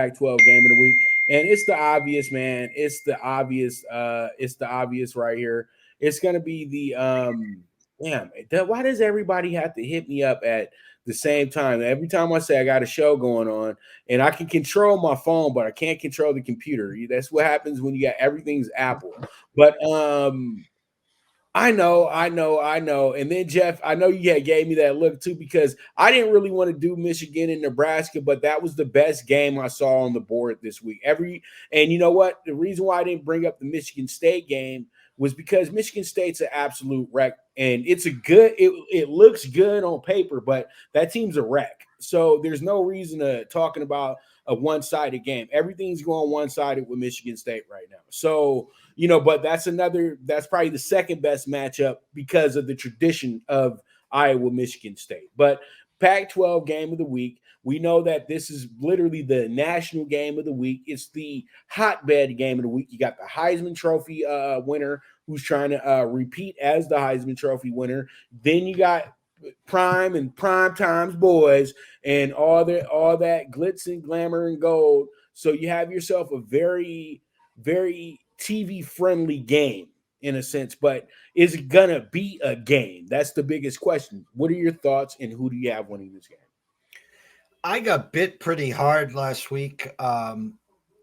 Pac-12 game of the week, and it's the obvious, man. It's the obvious. It's the obvious right here. It's gonna be the Damn. Why does everybody have to hit me up at the same time? Every time I say I got a show going on, and I can control my phone, but I can't control the computer. That's what happens when you got everything's Apple. But I know. And then Jeff, I know you had gave me that look too because I didn't really want to do Michigan and Nebraska, but that was the best game I saw on the board this week. And you know what? The reason why I didn't bring up the Michigan State game was because Michigan State's an absolute wreck, and it looks good on paper, but that team's a wreck. So there's no reason to talking about a one-sided game. Everything's going one-sided with Michigan State right now. So but that's probably the second best matchup because of the tradition of Iowa, Michigan State. But Pac-12 game of the week, we know that this is literally the national game of the week. It's the hotbed game of the week. You got the Heisman Trophy winner who's trying to repeat as the Heisman Trophy winner. Then you got prime and prime times boys and all that glitz and glamour and gold. So you have yourself a very, very TV friendly game in a sense, but is it gonna be a game? That's the biggest question. What are your thoughts, and who do you have winning this game? I got bit pretty hard last week. I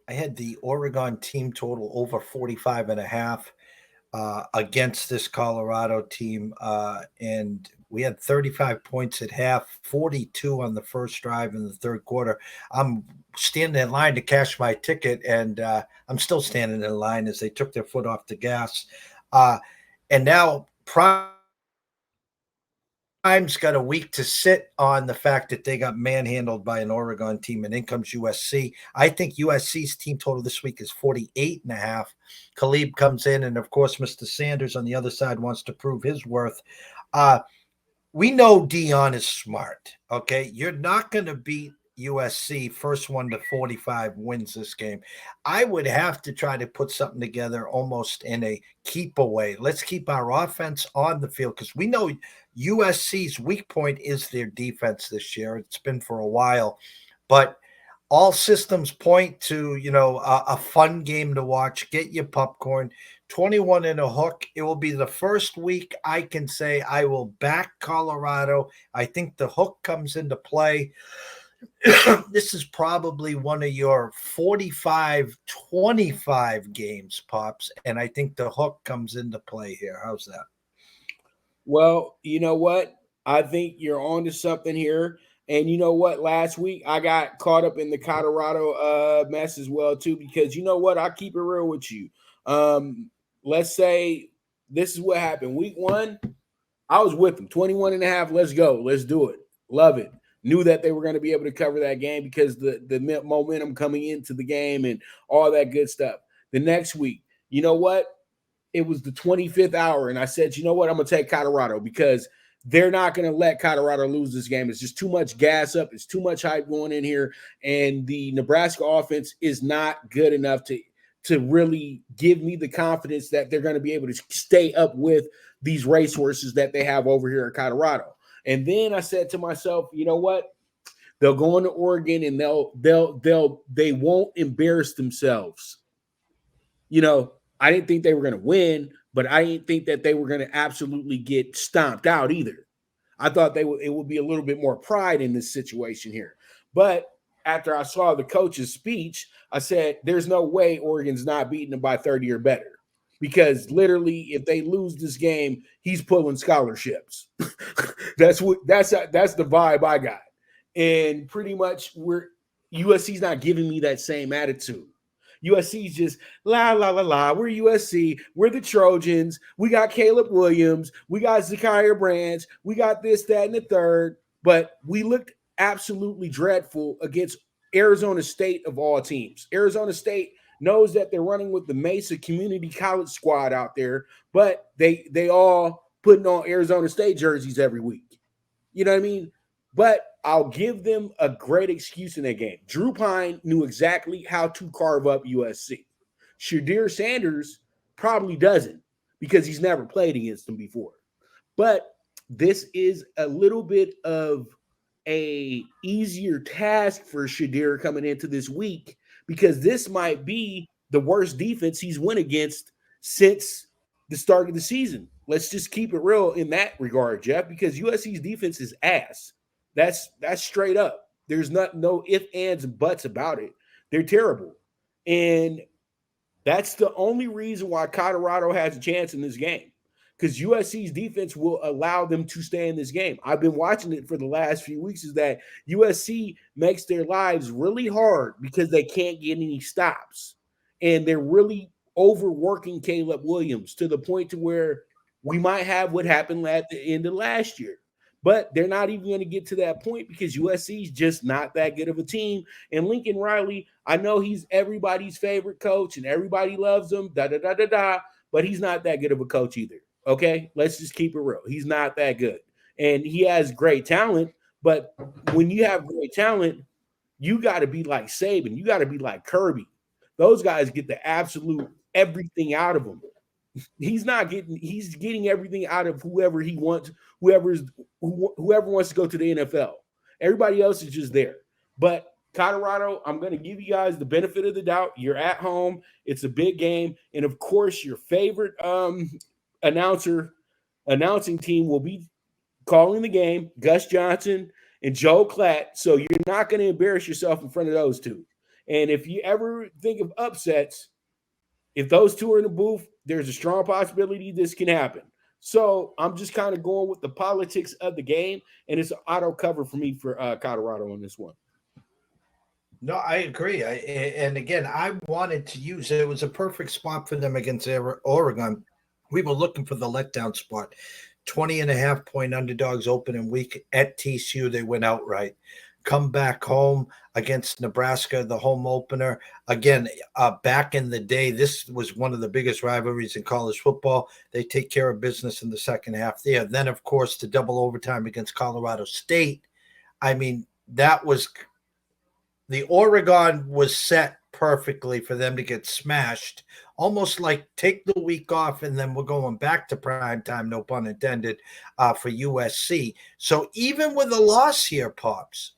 had the Oregon team total over 45 and a half against this Colorado team. And we had 35 points at half, 42 on the first drive in the third quarter. I'm standing in line to cash my ticket, and I'm still standing in line as they took their foot off the gas. And now Prime's got a week to sit on the fact that they got manhandled by an Oregon team, and in comes USC. I think USC's team total this week is 48 and a half. Khalib comes in, and of course, Mr. Sanders on the other side wants to prove his worth. We know Dion is smart, okay? You're not going to beat USC. First one to 45 wins this game. I would have to try to put something together almost in a keep away. Let's keep our offense on the field because we know USC's weak point is their defense this year. It's been for a while, but all systems point to, a fun game to watch. Get your popcorn. 21 and a hook. It will be the first week I can say I will back Colorado. I think the hook comes into play. This is probably one of your 45-25 games, Pops, and I think the hook comes into play here. How's that? Well, you know what? I think you're on to something here. And you know what? Last week I got caught up in the Colorado mess as well too, because you know what? I'll keep it real with you. Let's say this is what happened. Week 1, I was with them. 21 and a half. Let's go. Let's do it. Love it. Knew that they were going to be able to cover that game because the momentum coming into the game and all that good stuff. The next week, you know what? It was the 25th hour, and I said, you know what? I'm going to take Colorado because they're not going to let Colorado lose this game. It's just too much gas up. It's too much hype going in here, and the Nebraska offense is not good enough to really give me the confidence that they're going to be able to stay up with these racehorses that they have over here in Colorado. And then I said to myself, you know what? They'll go into Oregon and they won't embarrass themselves. I didn't think they were going to win, but I didn't think that they were going to absolutely get stomped out either. I thought it would be a little bit more pride in this situation here. But after I saw the coach's speech, I said, there's no way Oregon's not beating them by 30 or better. Because literally, if they lose this game, he's pulling scholarships. That's the vibe I got. And pretty much USC's not giving me that same attitude. USC's just la la la la. We're USC. We're the Trojans. We got Caleb Williams. We got Zakiya Branch. We got this, that, and the third. But we looked absolutely dreadful against Arizona State of all teams. Arizona State knows that they're running with the Mesa Community College squad out there, but they all putting on Arizona State jerseys every week. You know what I mean? But I'll give them a great excuse in that game. Drew Pine knew exactly how to carve up USC. Shadir Sanders probably doesn't because he's never played against them before. But this is a little bit of a easier task for Shadir coming into this week because this might be the worst defense he's went against since the start of the season. Let's just keep it real in that regard, Jeff, because USC's defense is ass. That's straight up. There's no if, ands, and buts about it. They're terrible. And that's the only reason why Colorado has a chance in this game because USC's defense will allow them to stay in this game. I've been watching it for the last few weeks is that USC makes their lives really hard because they can't get any stops. And they're really overworking Caleb Williams to the point to where we might have what happened at the end of last year. But they're not even going to get to that point because USC is just not that good of a team. And Lincoln Riley, I know he's everybody's favorite coach and everybody loves him, but he's not that good of a coach either. Okay, let's just keep it real. He's not that good. And he has great talent, but when you have great talent, you got to be like Saban. You got to be like Kirby. Those guys get the absolute everything out of him. He's getting everything out of whoever he wants, whoever wants to go to the NFL. Everybody else is just there. But Colorado, I'm going to give you guys the benefit of the doubt. You're at home. It's a big game. And of course, your favorite announcing team will be calling the game, Gus Johnson and Joe Klatt. So you're not going to embarrass yourself in front of those two. And if you ever think of upsets, if those two are in the booth, there's a strong possibility this can happen. So I'm just kind of going with the politics of the game, and it's an auto cover for me for Colorado on this one. No, I agree. And again, I wanted to use it. It was a perfect spot for them against Oregon. We were looking for the letdown spot. 20.5-point underdogs opening week at TCU. They went outright. Come back home against Nebraska, the home opener. Again, back in the day, this was one of the biggest rivalries in college football. They take care of business in the second half there. Then, of course, the double overtime against Colorado State. I mean, that was – the Oregon was set perfectly for them to get smashed, almost like take the week off and then we're going back to prime time, no pun intended, for USC. So even with a loss here, Pops,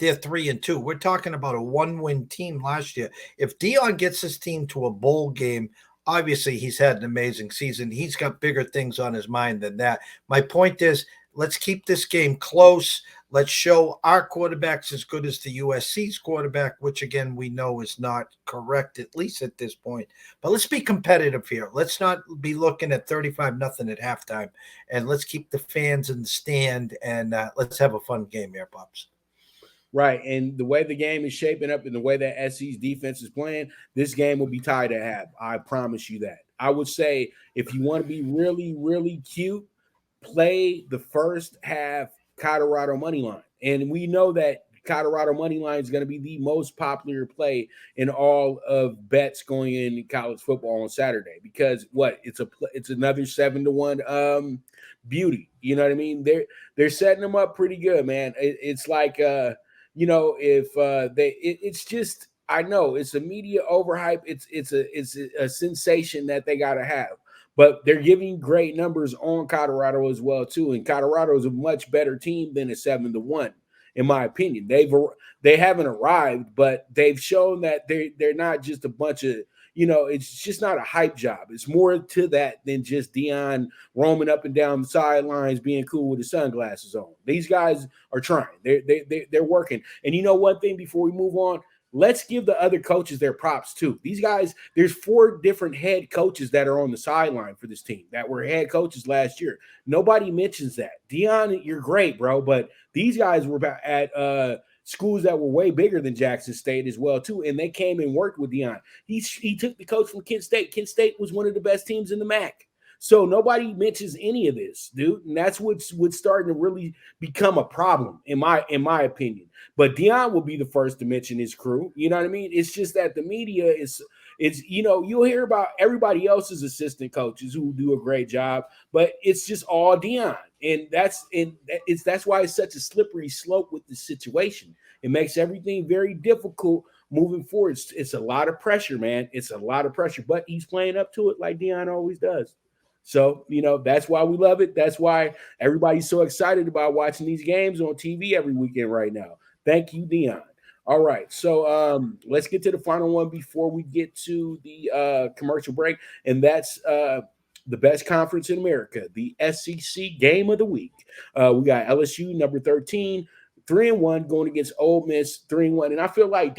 they're 3-2. We're talking about a one-win team last year. If Dion gets his team to a bowl game, obviously he's had an amazing season. He's got bigger things on his mind than that. My point is, let's keep this game close. Let's show our quarterback's as good as the USC's quarterback, which, again, we know is not correct, at least at this point. But let's be competitive here. Let's not be looking at 35-0 at halftime. And let's keep the fans in the stand, and let's have a fun game here, Pops. Right. And the way the game is shaping up and the way that SC's defense is playing, this game will be tied at half. I promise you that. I would say if you want to be really, really cute, play the first half Colorado money line. And we know that Colorado money line is going to be the most popular play in all of bets going in college football on Saturday because it's another 7-1 beauty. You know what I mean? They're setting them up pretty good, man. It's like it's just, I know it's a media overhype. It's a sensation that they got to have, but they're giving great numbers on Colorado as well too. And Colorado is a much better team than a 7-1, in my opinion. They haven't arrived, but they've shown that they're not just a bunch of, it's just not a hype job. It's more to that than just Dion roaming up and down the sidelines, being cool with his sunglasses on. These guys are trying. They're working. And you know one thing before we move on, let's give the other coaches their props too. These guys, there's 4 different head coaches that are on the sideline for this team that were head coaches last year. Nobody mentions that. Dion, you're great, bro, but these guys were at schools that were way bigger than Jackson State as well too, and they came and worked with Dion. He took the coach from Kent State. Kent State was one of the best teams in the MAC. So nobody mentions any of this, dude, and that's what's starting to really become a problem in my opinion. But Dion will be the first to mention his crew. You know what I mean? It's just that the media is you'll hear about everybody else's assistant coaches who do a great job, but it's just all Dion. And that's why it's such a slippery slope with the situation. It makes everything very difficult moving forward. It's a lot of pressure, man. It's a lot of pressure, but he's playing up to it like Dion always does. So, that's why we love it. That's why everybody's so excited about watching these games on TV every weekend right now. Thank you, Dion. All right. So let's get to the final one before we get to the commercial break. And that's the best conference in America, the SEC game of the week. We got LSU number 13, 3-1 going against Ole Miss 3-1. And I feel like